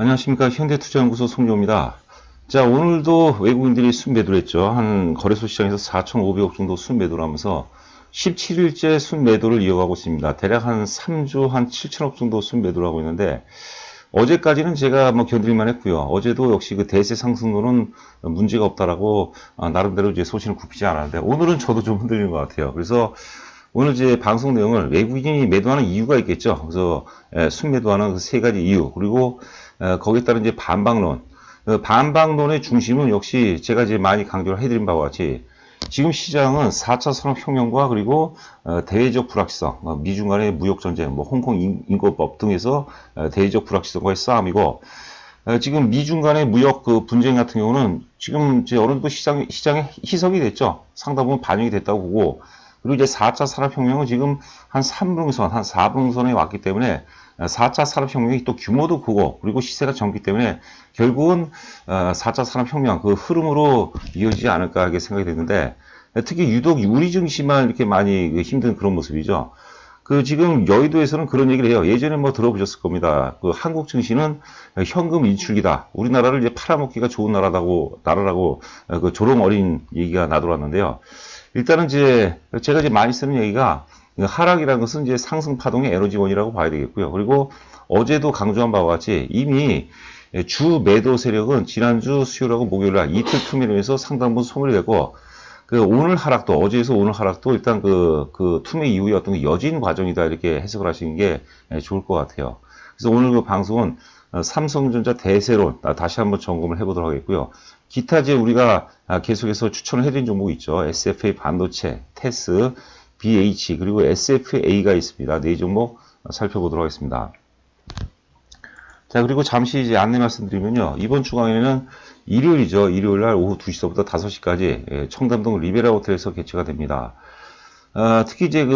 안녕하십니까. 현대투자연구소 송정호입니다. 자, 오늘도 외국인들이 순매도를 했죠. 한 거래소 시장에서 4,500억 정도 순매도를 하면서 17일째 순매도를 이어가고 있습니다. 대략 한 3조 한 7천억 정도 순매도를 하고 있는데, 어제까지는 제가 뭐 견딜만 했고요. 어제도 역시 그 대세 상승론은 문제가 없다라고 나름대로 이제 소신을 굽히지 않았는데, 오늘은 저도 좀 흔들리는 것 같아요. 그래서 오늘 제 방송 내용을 외국인이 매도하는 이유가 있겠죠. 그래서 순매도하는 그 세 가지 이유, 그리고 거기에 따른 이제 반박론. 반박론의 중심은 역시 제가 이제 많이 강조를 해드린 바와 같이 지금 시장은 4차 산업혁명과 그리고 대외적 불확실성, 미중 간의 무역 전쟁, 뭐 홍콩 인권법 등에서 대외적 불확실성과의 싸움이고, 지금 미중 간의 무역 그 분쟁 같은 경우는 지금 이제 어느 정도 시장에 희석이 됐죠. 상당 부분 반영이 됐다고 보고, 그리고 이제 4차 산업혁명은 지금 한 3분기선, 한 4분기선에 왔기 때문에 4차 산업혁명이 또 규모도 크고 그리고 시세가 젊기 때문에 결국은 4차 산업혁명 그 흐름으로 이어지지 않을까 하게 생각이 되는데, 특히 유독 우리 증시만 이렇게 많이 힘든 그런 모습이죠. 그 지금 여의도에서는 그런 얘기를 해요. 예전에 뭐 들어보셨을 겁니다. 그 한국 증시는 현금 인출기다. 우리나라를 이제 팔아먹기가 좋은 나라라고 그 조롱 어린 얘기가 나돌았는데요. 일단은 이제 제가 이제 많이 쓰는 얘기가 하락이라는 것은 이제 상승 파동의 에너지원이라고 봐야 되겠고요. 그리고 어제도 강조한 바와 같이 이미 주 매도 세력은 지난주 수요일하고 목요일날 이틀 투매로해서 상당 부분 소멸이 되고, 그 오늘 하락도, 어제에서 오늘 하락도 일단 그 투매 이후에 어떤 그 여진 과정이다 이렇게 해석을 하시는 게 좋을 것 같아요. 그래서 오늘 그 방송은 삼성전자 대세론 다시 한번 점검을 해보도록 하겠고요. 기타 이제 우리가 계속해서 추천을 해드린 종목이 있죠. SFA 반도체, 테스, BH 그리고 SFA가 있습니다. 네 종목 살펴보도록 하겠습니다. 자, 그리고 잠시 이제 안내 말씀드리면요. 이번 주 강의는 일요일이죠. 일요일 날 오후 2시부터 5시까지 청담동 리베라 호텔에서 개최가 됩니다. 특히 이제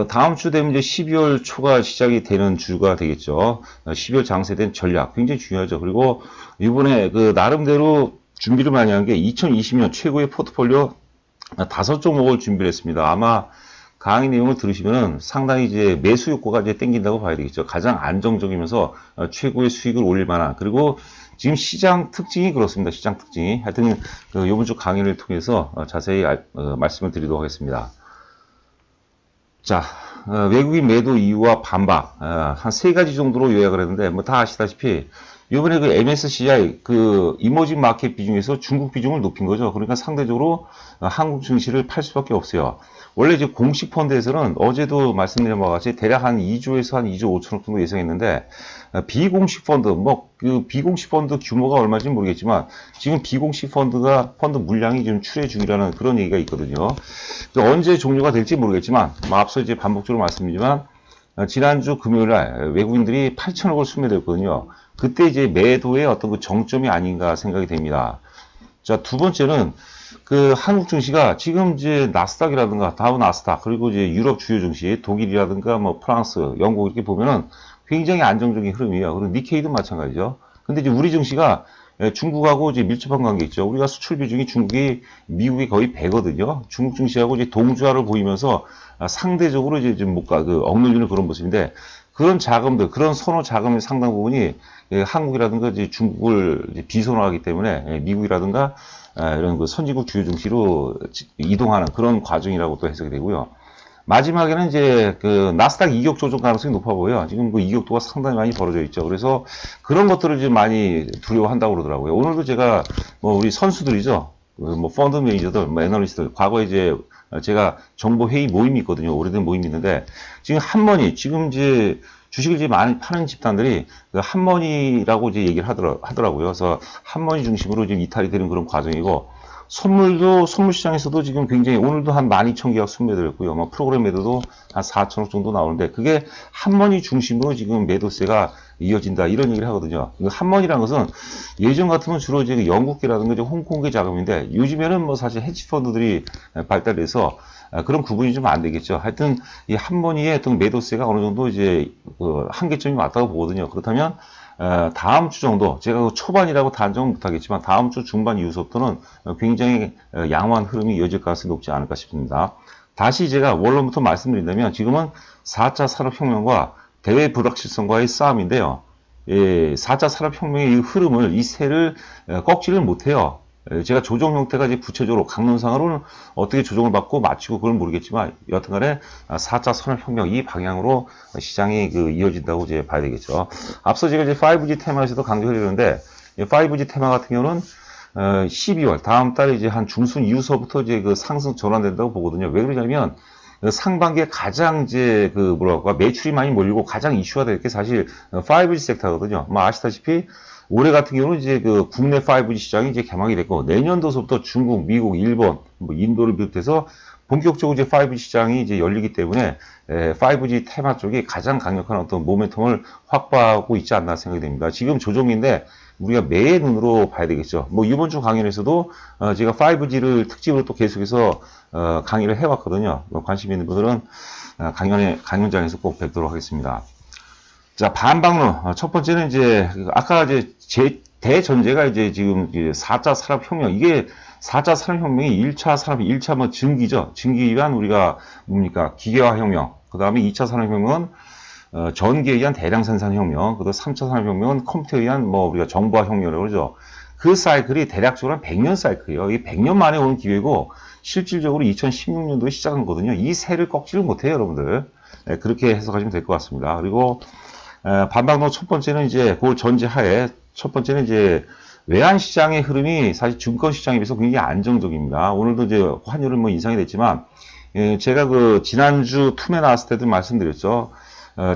다음 주 되면 이제 12월 초가 시작이 되는 주가 되겠죠. 12월 장세된 전략 굉장히 중요하죠. 그리고 이번에 그 나름대로 준비를 많이 한 게 2020년 최고의 포트폴리오 5종목을 준비를 했습니다. 아마 강의 내용을 들으시면은 상당히 이제 매수 효과가 이제 땡긴다고 봐야 되겠죠. 가장 안정적이면서 최고의 수익을 올릴 만한, 그리고 지금 시장 특징이 그렇습니다. 시장 특징이. 하여튼 이번 주 강의를 통해서 자세히 말씀을 드리도록 하겠습니다. 자, 외국인 매도 이유와 반박 한 세 가지 정도로 요약을 했는데, 뭐 다 아시다시피 이번에 그 MSCI 그 이머징 마켓 비중에서 중국 비중을 높인 거죠. 그러니까 상대적으로 한국 증시를 팔 수밖에 없어요. 원래 이제 공식 펀드에서는 어제도 말씀드린 바와 같이 대략 한 2조에서 한 2조 5천억 정도 예상했는데, 비공식 펀드, 뭐 그 비공식 펀드 규모가 얼마인지 모르겠지만 지금 비공식 펀드 물량이 지금 출회 중이라는 그런 얘기가 있거든요. 언제 종료가 될지 모르겠지만, 뭐 앞서 이제 반복적으로 말씀드리지만 지난주 금요일 날 외국인들이 8천억을 순매도했거든요. 그때 이제 매도의 어떤 그 정점이 아닌가 생각이 됩니다. 자, 두 번째는 그 한국 증시가 지금 이제 나스닥이라든가 다우 나스닥 그리고 이제 유럽 주요 증시 독일이라든가 뭐 프랑스, 영국 이렇게 보면은 굉장히 안정적인 흐름이에요. 그리고 니케이도 마찬가지죠. 근데 이제 우리 증시가 중국하고 이제 밀접한 관계 있죠. 우리가 수출 비중이 중국이 미국이 거의 배거든요. 중국 증시하고 이제 동주화를 보이면서 상대적으로 이제 좀 뭔가 그 억눌리는 그런 모습인데, 그런 자금들, 그런 선호 자금의 상당 부분이 한국이라든가 이제 중국을 이제 비선호하기 때문에 미국이라든가 이런 그 선진국 주요 증시로 이동하는 그런 과정이라고 또 해석이 되고요. 마지막에는 이제 그 나스닥 이격 조정 가능성이 높아 보여요. 지금 그 이격도가 상당히 많이 벌어져 있죠. 그래서 그런 것들을 좀 많이 두려워한다고 그러더라고요. 오늘도 제가 뭐 우리 선수들이죠. 뭐 펀드 매니저들, 뭐 애널리스트들, 과거에 이제 제가 정보 회의 모임이 있거든요. 오래된 모임이 있는데 지금 한머니, 지금 이제 주식을 이제 많이 파는 집단들이 그 한머니라고 이제 얘기를 하더라고요. 그래서 한머니 중심으로 지금 이탈이 되는 그런 과정이고, 선물 시장에서도 지금 굉장히 오늘도 한 12,000계약 순매도를 했고요. 뭐 프로그램 매도도 한 4천억 정도 나오는데, 그게 한머니 중심으로 지금 매도세가 이어진다 이런 얘기를 하거든요. 한머니라는 것은 예전 같으면 주로 이제 영국계라든가 이제 홍콩계 자금인데, 요즘에는 뭐 사실 헤지펀드들이 발달해서 그런 구분이 좀 안 되겠죠. 하여튼 이 한머니의 어떤 매도세가 어느 정도 이제 그 한계점이 왔다고 보거든요. 그렇다면 다음 주 정도, 제가 초반이라고 단정은 못하겠지만 다음 주 중반 이후부터는 굉장히 양호한 흐름이 이어질 가능성이 높지 않을까 싶습니다. 다시 제가 원론부터 말씀드린다면 지금은 4차 산업혁명과 대외 불확실성과의 싸움인데요. 4차 산업혁명의 이 흐름을, 이 새를 꺾지를 못해요. 제가 조정 형태가 이제 구체적으로 강론상으로는 어떻게 조정을 받고 맞추고 그건 모르겠지만 여튼간에 4차 산업혁명 이 방향으로 시장이 이어진다고 이제 봐야 되겠죠. 앞서 제가 이제 5G 테마에서도 강조해드렸는데 5G 테마 같은 경우는 12월 다음 달에 이제 한 중순 이후서부터 이제 상승 전환된다고 보거든요. 왜 그러냐면 상반기에 가장 이제 매출이 많이 몰리고 가장 이슈가 될 게 사실 5G 섹터거든요. 뭐 아시다시피 올해 같은 경우는 이제 국내 5G 시장이 이제 개막이 됐고 내년도서부터 중국, 미국, 일본, 뭐 인도를 비롯해서 본격적으로 이제 5G 시장이 이제 열리기 때문에 5G 테마 쪽이 가장 강력한 어떤 모멘텀을 확보하고 있지 않나 생각이 됩니다. 지금 조정인데 우리가 매의 눈으로 봐야 되겠죠. 뭐 이번 주 강연에서도 제가 5G를 특집으로 또 계속해서 강의를 해왔거든요. 관심 있는 분들은 강연장에서 꼭 뵙도록 하겠습니다. 자, 반박론. 첫 번째는 이제, 아까 이제, 대전제가 이제 지금 4차 산업혁명. 이게 4차 산업혁명이 1차 뭐 증기죠. 증기 위한 우리가 뭡니까? 기계화혁명. 그 다음에 2차 산업혁명은 전기에 의한 대량 생산혁명. 그 다음 3차 산업혁명은 컴퓨터에 의한 뭐 우리가 정보화혁명이라고 그러죠. 그 사이클이 대략적으로 한 100년 사이클이에요. 이 100년 만에 온 기회고, 실질적으로 2016년도에 시작한 거거든요. 이 새를 꺾지를 못해요, 여러분들. 네, 그렇게 해석하시면 될 것 같습니다. 그리고, 반박론 첫 번째는 이제 그 전제하에 첫 번째는 이제 외환 시장의 흐름이 사실 증권 시장에 비해서 굉장히 안정적입니다. 오늘도 이제 환율은 뭐 인상이 됐지만 제가 지난주 투매 나왔을 때도 말씀드렸죠.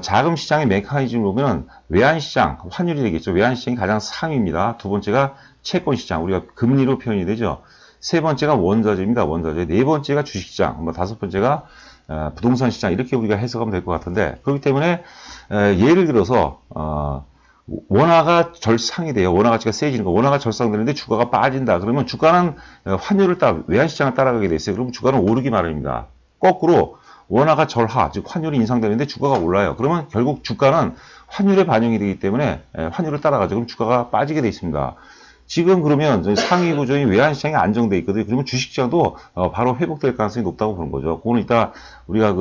자금 시장의 메커니즘을 보면 외환 시장 환율이 되겠죠. 외환 시장이 가장 상위입니다. 두 번째가 채권 시장 우리가 금리로 표현이 되죠. 세 번째가 원자재입니다. 원자재. 네 번째가 주식 시장. 뭐 다섯 번째가 부동산 시장 이렇게 우리가 해석하면 될 것 같은데 그렇기 때문에 예를 들어서 원화가 절상이 돼요. 원화 가치가 세지는 거. 원화가 절상되는데 주가가 빠진다. 그러면 주가는 환율을 외환 시장을 따라가게 돼 있어요. 그러면 주가는 오르기 마련입니다. 거꾸로 원화가 절하, 즉 환율이 인상되는데 주가가 올라요. 그러면 결국 주가는 환율에 반영이 되기 때문에 환율을 따라가죠. 그럼 주가가 빠지게 돼 있습니다. 지금 그러면 상위 구조인 외환 시장이 안정돼 있거든요. 그러면 주식시장도 바로 회복될 가능성이 높다고 보는 거죠. 그거는 이따 우리가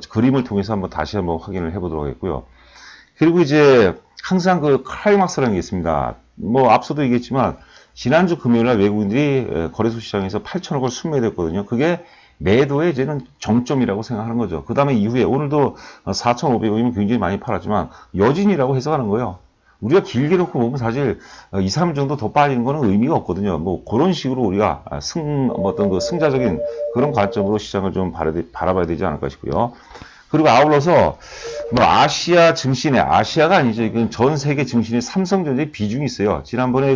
그림을 통해서 다시 한번 확인을 해보도록 하겠고요. 그리고 이제 항상 클라이막스라는 게 있습니다. 뭐 앞서도 얘기했지만 지난주 금요일날 외국인들이 거래소 시장에서 8천억을 순매도했거든요. 그게 매도의 이제는 정점이라고 생각하는 거죠. 그 다음에 이후에 오늘도 4,500원이면 굉장히 많이 팔았지만 여진이라고 해석하는 거예요. 우리가 길게 놓고 보면 사실 2, 3일 정도 더 빠지는 거는 의미가 없거든요. 뭐 그런 식으로 우리가 어떤 승자적인 그런 관점으로 시장을 좀 바라봐야 되지 않을까 싶고요. 그리고 아울러서 뭐 아시아 증시네, 아시아가 아니죠. 이건 전 세계 증시의 삼성전자의 비중이 있어요. 지난번에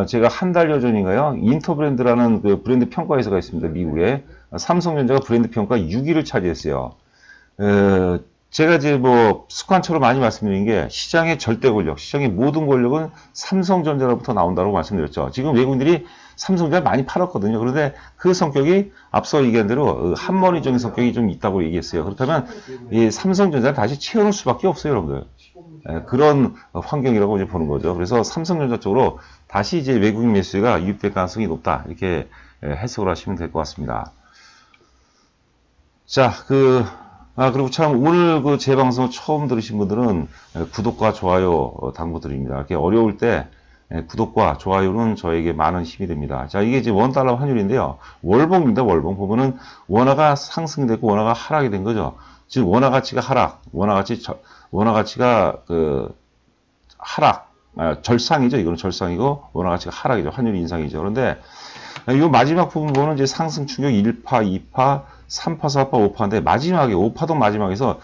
제가 한 달여 전인가요? 인터브랜드라는 브랜드 평가회사가 있습니다. 미국에. 삼성전자가 브랜드 평가 6위를 차지했어요. 제가 이제 뭐 습관처럼 많이 말씀드린 게 시장의 절대 권력, 시장의 모든 권력은 삼성전자로부터 나온다고 말씀드렸죠. 지금 외국인들이 삼성전자 많이 팔았거든요. 그런데 그 성격이 앞서 얘기한 대로 한머리적인 성격이 좀 있다고 얘기했어요. 그렇다면 이 삼성전자를 다시 채워놓을 수밖에 없어요, 여러분들. 그런 환경이라고 이제 보는 거죠. 그래서 삼성전자 쪽으로 다시 이제 외국인 매수가 유입될 가능성이 높다. 이렇게 해석을 하시면 될 것 같습니다. 자, 그리고 참, 오늘 제 방송 처음 들으신 분들은 구독과 좋아요 당부드립니다. 이렇게 어려울 때 구독과 좋아요는 저에게 많은 힘이 됩니다. 자, 이게 이제 $1 환율인데요. 월봉입니다, 월봉. 보면은 원화가 상승되고 원화가 하락이 된 거죠. 즉, 원화 가치가 하락, 원화 가치가 하락, 절상이죠. 이거는 절상이고, 원화 가치가 하락이죠. 환율 인상이죠. 그런데, 이 마지막 부분 보면 이제 상승 충격 1파, 2파, 3파, 4파, 5파인데 마지막에 5파동 마지막에서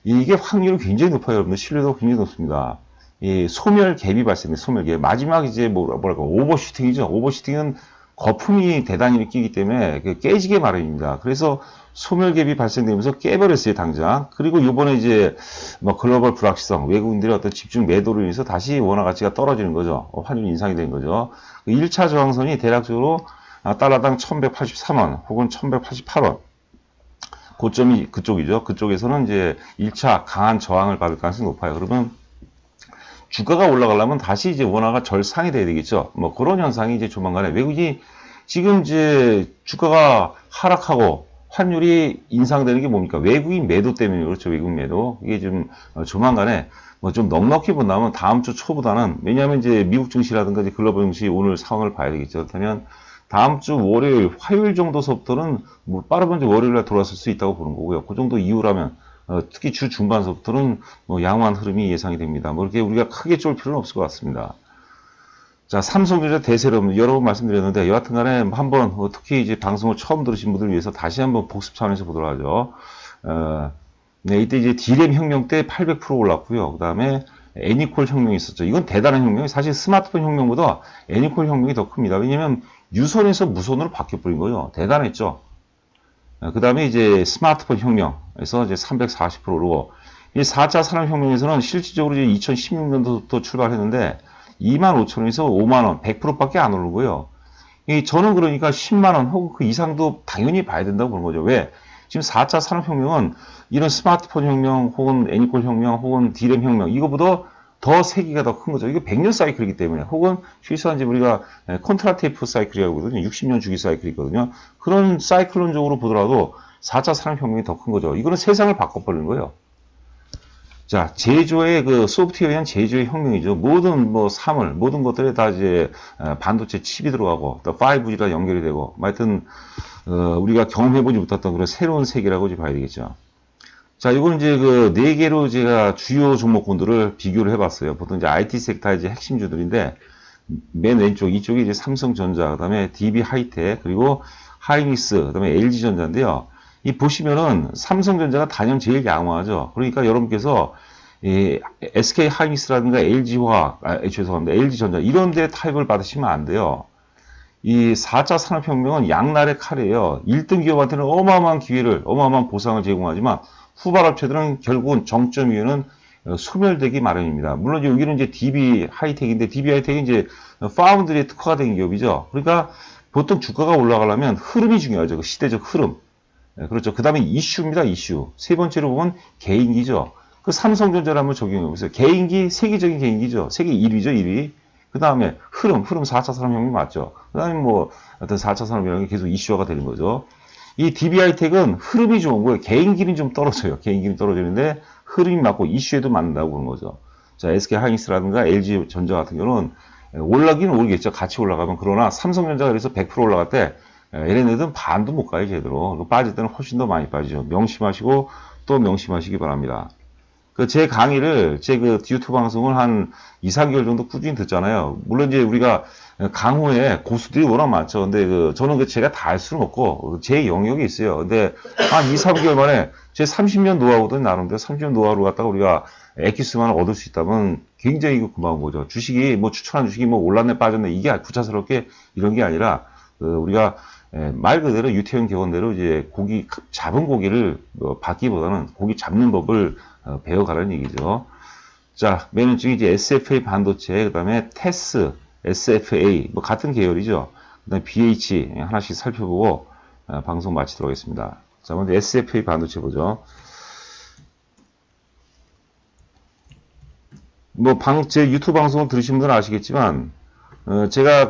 이게 확률이 굉장히 높아요. 여러분들 신뢰도가 굉장히 높습니다. 이 소멸 갭이 발생돼 소멸 갭. 마지막 이제 뭐랄까 오버슈팅이죠. 오버슈팅은 거품이 대단히 끼기 때문에 깨지게 마련입니다. 그래서 소멸 갭이 발생되면서 깨버렸어요, 당장. 그리고 요번에 이제 뭐 글로벌 불확실성, 외국인들의 어떤 집중 매도로 인해서 다시 원화 가치가 떨어지는 거죠. 환율 인상이 된 거죠. 1차 저항선이 대략적으로 달러당 1183원 혹은 1188원. 고점이 그쪽이죠. 그쪽에서는 이제 1차 강한 저항을 받을 가능성이 높아요. 그러면 주가가 올라가려면 다시 이제 원화가 절상이 돼야 되겠죠. 뭐 그런 현상이 이제 조만간에 외국인이 지금 이제 주가가 하락하고 환율이 인상되는 게 뭡니까? 외국인 매도 때문에 그렇죠. 외국인 매도. 이게 좀 조만간에 뭐 좀 넉넉히 본다면 다음 주 초보다는, 왜냐하면 이제 미국 증시라든가 이제 글로벌 증시 오늘 상황을 봐야 되겠죠. 그렇다면 다음 주 월요일, 화요일 정도서부터는 뭐 빠르면 이제 월요일날 돌아설 수 있다고 보는 거고요. 그 정도 이후라면 특히 주 중반서부터는 뭐 양호한 흐름이 예상이 됩니다. 뭐 이렇게 우리가 크게 쫄 필요는 없을 것 같습니다. 자, 삼성전자 대세로 여러 번 말씀드렸는데, 여하튼 간에 한번, 특히 이제 방송을 처음 들으신 분들을 위해서 다시 한번 복습 차원에서 보도록 하죠. 네, 이때 이제 D램 혁명 때 800% 올랐고요. 그 다음에 애니콜 혁명이 있었죠. 이건 대단한 혁명이, 사실 스마트폰 혁명보다 애니콜 혁명이 더 큽니다. 왜냐면 유선에서 무선으로 바뀌어버린 거예요. 대단했죠. 그 다음에 이제 스마트폰 혁명에서 이제 340% 오르고, 이 4차 산업혁명에서는 실질적으로 이제 2016년도부터 출발했는데, 25,000원에서 5만원, 100%밖에 안 오른 거예요. 저는 그러니까 10만원 혹은 그 이상도 당연히 봐야 된다고 보는 거죠. 왜? 지금 4차 산업혁명은 이런 스마트폰 혁명, 혹은 애니콜 혁명, 혹은 D램 혁명, 이거보다 더 세기가 더 큰 거죠. 이게 100년 사이클이기 때문에, 혹은 실수한 이제 우리가 콘트라테이프 사이클이라고 하거든요. 60년 주기 사이클이거든요. 그런 사이클론적으로 보더라도 4차 산업혁명이 더 큰 거죠. 이거는 세상을 바꿔버리는 거예요. 자, 제조의 그 소프트웨어에 의한 제조의 혁명이죠. 모든 뭐 사물, 모든 것들에 다 이제 반도체 칩이 들어가고, 또 5G가 연결이 되고, 하여튼 우리가 경험해보지 못했던 그런 새로운 세계라고 이제 봐야 되겠죠. 자, 이거는 이제 그 네 개로 제가 주요 종목군들을 비교를 해봤어요. 보통 이제 IT 섹터의 이제 핵심주들인데, 맨 왼쪽 이쪽이 이제 삼성전자, 그다음에 DB 하이텍, 그리고 하이닉스, 그다음에 LG전자인데요. 이 보시면은 삼성전자가 단연 제일 양호하죠. 그러니까 여러분께서 이 SK 하이닉스라든가 LG화학, 죄송합니다. LG전자 이런 데 타입을 받으시면 안 돼요. 이 4차 산업혁명은 양날의 칼이에요. 1등 기업한테는 어마어마한 기회를, 어마어마한 보상을 제공하지만 후발업체들은 결국은 정점 위에는 소멸되기 마련입니다. 물론 여기는 이제 DB 하이텍인데, DB 하이텍이 이제 파운드리에 특화가 된 기업이죠. 그러니까 보통 주가가 올라가려면 흐름이 중요하죠. 그 시대적 흐름. 그렇죠. 그 다음에 이슈입니다. 이슈. 세 번째로 보면 개인기죠. 그 삼성전자를 한번 적용해보세요. 개인기, 세계적인 개인기죠. 세계 1위죠. 1위. 그 다음에 흐름 4차 산업혁명 맞죠. 그 다음에 뭐 어떤 4차 산업혁명이 계속 이슈화가 되는 거죠. 이 DB하이텍은 흐름이 좋은 거예요. 개인기는 좀 떨어져요. 개인기는 떨어지는데 흐름이 맞고 이슈에도 맞는다고 그런 거죠. 자, SK하이닉스라든가 LG전자 같은 경우는 올라기는 오르겠죠. 같이 올라가면. 그러나 삼성전자가 그래서 100% 올라갈 때 얘네들은 반도 못 가요, 제대로. 빠질 때는 훨씬 더 많이 빠지죠. 명심하시고 또 명심하시기 바랍니다. 제 강의를, 제 그 유튜브 방송을 한 2, 3개월 정도 꾸준히 듣잖아요. 물론 이제 우리가 강호에 고수들이 워낙 많죠. 근데 저는 제가 다 할 수는 없고, 제 영역이 있어요. 근데 한 2, 3개월 만에 제 30년 노하우든 나름대로 30년 노하우를 갖다가 우리가 엑기스만 얻을 수 있다면 굉장히 고마운 거죠. 주식이, 뭐 추천한 주식이 뭐 올랐네 빠졌네 이게 구차스럽게 이런 게 아니라, 우리가 말 그대로 유태형 격언대로 이제 잡은 고기를 받기보다는 고기 잡는 법을 배워가라는 얘기죠. 자, 맨 왼쪽이 이제 SFA 반도체, 그 다음에 테스, SFA, 뭐 같은 계열이죠. 그 다음에 BH 하나씩 살펴보고 방송 마치도록 하겠습니다. 자, 먼저 SFA 반도체 보죠. 뭐 제 유튜브 방송을 들으신 분들은 아시겠지만, 제가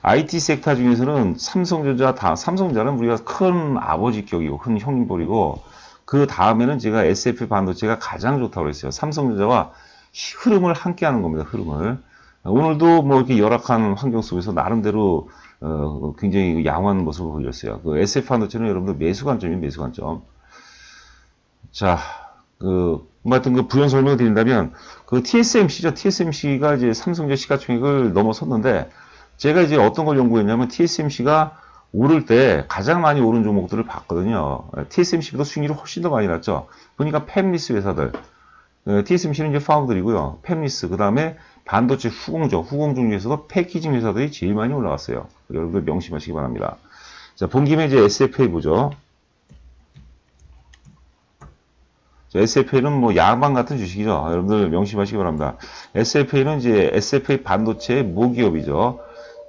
IT 섹터 중에서는 삼성전자는 우리가 큰 아버지 격이고, 큰 형님뻘이고, 그 다음에는 제가 SF 반도체가 가장 좋다고 했어요. 삼성전자와 흐름을 함께 하는 겁니다. 흐름을. 오늘도 뭐 이렇게 열악한 환경 속에서 나름대로, 굉장히 양호한 모습을 보였어요. SF 반도체는 여러분들 매수 관점이에요, 매수 관점. 자, 하여튼 부연 설명을 드린다면, TSMC죠. TSMC가 이제 삼성전자 시가총액을 넘어섰는데, 제가 이제 어떤 걸 연구했냐면 TSMC가 오를 때 가장 많이 오른 종목들을 봤거든요. TSMC보다 수익률이 훨씬 더 많이 났죠. 보니까 팹리스 회사들, TSMC는 이제 파운드리고요. 팹리스, 그 다음에 반도체 후공정 중에서도 패키징 회사들이 제일 많이 올라갔어요. 여러분들 명심하시기 바랍니다. 자, 본 김에 이제 SFA 보죠. 자, SFA는 뭐 야방 같은 주식이죠. 여러분들 명심하시기 바랍니다. SFA는 이제 SFA 반도체 모기업이죠.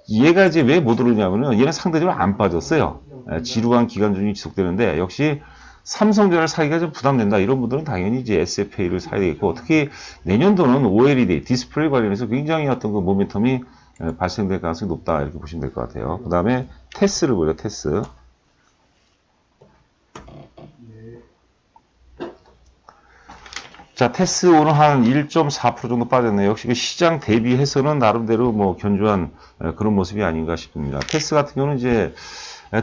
얘가 이제 왜 못 오르냐면은 얘는 상대적으로 안 빠졌어요. 지루한 기간 중이 지속되는데 역시 삼성전자를 사기가 좀 부담된다. 이런 분들은 당연히 이제 SFA를 사야 되겠고, 특히 내년도는 OLED 디스플레이 관련해서 굉장히 어떤 모멘텀이 발생될 가능성이 높다. 이렇게 보시면 될 것 같아요. 그 다음에 테스를 보죠. 테스. 자, 테스 오늘 한 1.4% 정도 빠졌네요. 역시 그 시장 대비해서는 나름대로 뭐 견조한 그런 모습이 아닌가 싶습니다. 테스 같은 경우는 이제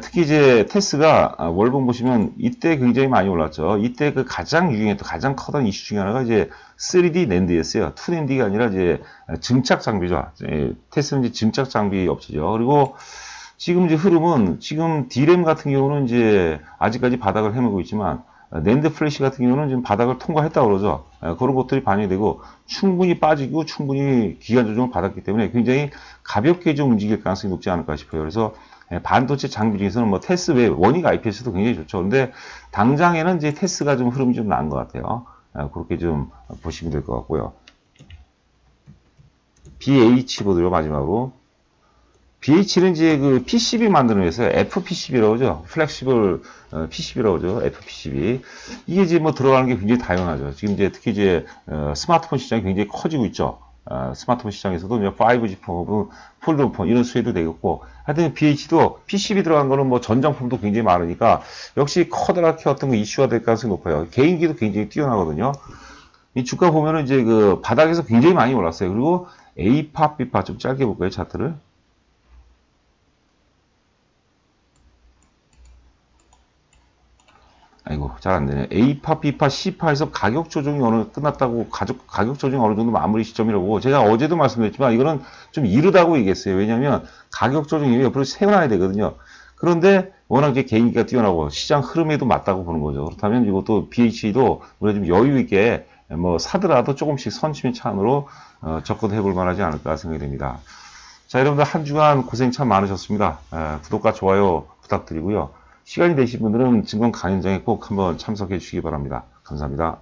특히 이제 테스가 월봉 보시면 이때 굉장히 많이 올랐죠. 이때 그 가장 유행했던 가장 커다란 이슈 중에 하나가 이제 3D 낸드였어요. 2낸드가 아니라 이제 증착 장비죠. 테스는 이제 증착 장비 업체죠. 그리고 지금 이제 흐름은 지금 D램 같은 경우는 이제 아직까지 바닥을 헤매고 있지만 낸드 플래시 같은 경우는 지금 바닥을 통과했다고 그러죠. 그런 것들이 반영이 되고 충분히 빠지고 충분히 기간 조정을 받았기 때문에 굉장히 가볍게 좀 움직일 가능성이 높지 않을까 싶어요. 그래서 반도체 장비 중에서는 뭐 테스 외 원익 IPS도 굉장히 좋죠. 근데 당장에는 이제 테스가 좀 흐름이 좀 나은 것 같아요. 그렇게 좀 보시면 될 것 같고요. BH 보도록 마지막으로. BH는 이제 그 PCB 만드는 회사에 FPCB라고 하죠. 플렉시블 PCB라고 하죠. FPCB. 이게 이제 뭐 들어가는 게 굉장히 다양하죠. 지금 이제 특히 이제 스마트폰 시장이 굉장히 커지고 있죠. 스마트폰 시장에서도 5G 폰, 폴더폰 이런 수혜도 되겠고, 하여튼 BH도 PCB 들어간 거는 뭐 전장품도 굉장히 많으니까 역시 커다랗게 어떤 거 이슈가 될 가능성이 높아요. 개인기도 굉장히 뛰어나거든요. 이 주가 보면은 이제 그 바닥에서 굉장히 많이 올랐어요. 그리고 A파, B파 좀 짧게 볼까요, 차트를? 아이고, 잘 안 되네. A파, B파, C파에서 가격 조정이 끝났다고, 가격 조정이 어느 정도 마무리 시점이라고. 제가 어제도 말씀드렸지만, 이거는 좀 이르다고 얘기했어요. 왜냐면, 가격 조정이 옆으로 세워놔야 되거든요. 그런데, 워낙 이제 개인기가 뛰어나고, 시장 흐름에도 맞다고 보는 거죠. 그렇다면 이것도 BH도 우리가 좀 여유있게, 뭐, 사더라도 조금씩 선심의 차원으로, 접근해 볼 만하지 않을까 생각이 됩니다. 자, 여러분들 한 주간 고생 참 많으셨습니다. 구독과 좋아요 부탁드리고요. 시간이 되신 분들은 증권 강연장에 꼭 한번 참석해 주시기 바랍니다. 감사합니다.